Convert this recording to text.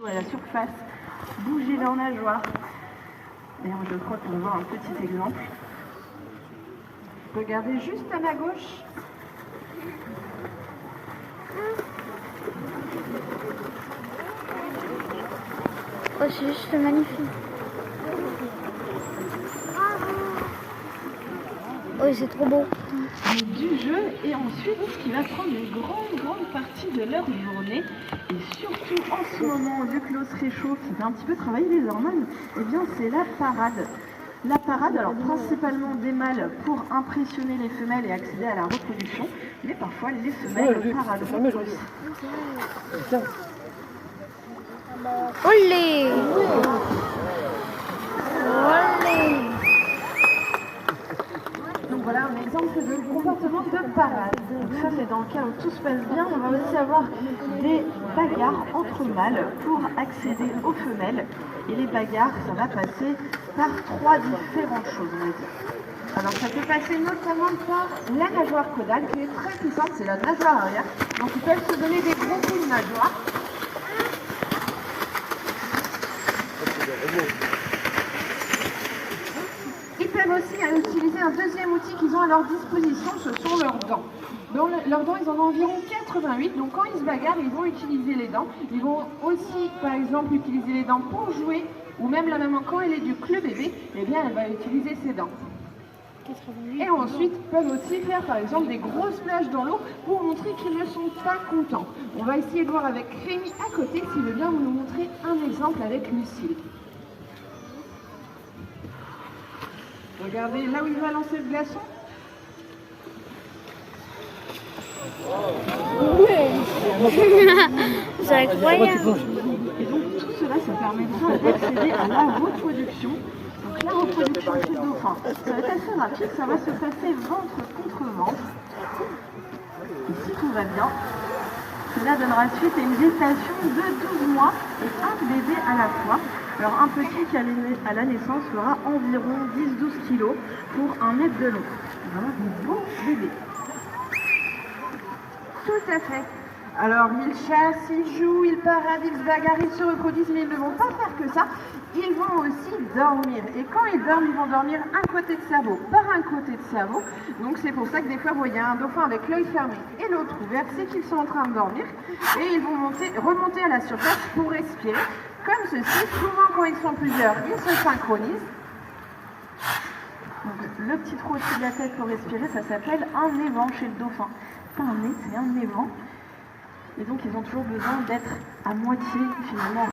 À la surface, bougez leur nageoire. D'ailleurs, je crois qu'on voit un petit exemple. Regardez juste à ma gauche. Oh, c'est juste magnifique. Oh, c'est trop beau. Du jeu, et ensuite ce qui va prendre une grande partie de leur journée, et surtout en ce moment vu que l'eau se réchauffe, qui fait un petit peu travailler les hormones, et bien c'est la parade. La parade, alors principalement des mâles pour impressionner les femelles et accéder à la reproduction, mais parfois les femelles paradent aussi. Olé! Olé! Donc voilà un exemple de comportement de parade. Donc ça c'est dans le cas où tout se passe bien. On va aussi avoir des bagarres entre mâles pour accéder aux femelles. Et les bagarres, ça va passer par trois différentes choses. Alors ça peut passer notamment par la nageoire caudale qui est très puissante, c'est la nageoire arrière. Donc ils peuvent se donner des gros coups de nageoire. Ils peuvent aussi utiliser un deuxième outil qu'ils ont à leur disposition, ce sont leurs dents. Leurs dents, ils en ont environ 88, donc quand ils se bagarrent, ils vont utiliser les dents. Ils vont aussi, par exemple, utiliser les dents pour jouer, ou même la maman, quand elle est du club bébé, eh bien, elle va utiliser ses dents. Et ensuite, peuvent aussi faire, par exemple, des grosses plages dans l'eau pour montrer qu'ils ne sont pas contents. On va essayer de voir avec Rémi à côté, s'il veut bien nous montrer un exemple avec Lucille. Regardez là où il va lancer le glaçon. C'est incroyable. Et donc tout cela, ça permettra d'accéder à la reproduction. Donc la reproduction chez le dauphin, ça va être assez rapide, ça va se passer ventre contre ventre. Et si tout va bien, cela donnera suite à une gestation de 12 mois et un bébé à la fois. Alors un petit qui à la naissance fera environ 10-12 kg pour 1 mètre de long. Vraiment des beaux bébés. Tout à fait. Alors ils chassent, ils jouent, ils paradent, ils se bagarrent, ils se reproduisent, mais ils ne vont pas faire que ça. Ils vont aussi dormir. Et quand ils dorment, ils vont dormir un côté de cerveau par un côté de cerveau. Donc c'est pour ça que des fois, vous voyez un dauphin avec l'œil fermé et l'autre ouvert, c'est qu'ils sont en train de dormir. Et ils vont remonter à la surface pour respirer. Comme ceci, souvent quand ils sont plusieurs, ils se synchronisent. Donc, le petit trou au-dessus de la tête pour respirer, ça s'appelle un évent chez le dauphin. Pas un nez, c'est un évent. Et donc ils ont toujours besoin d'être à moitié finalement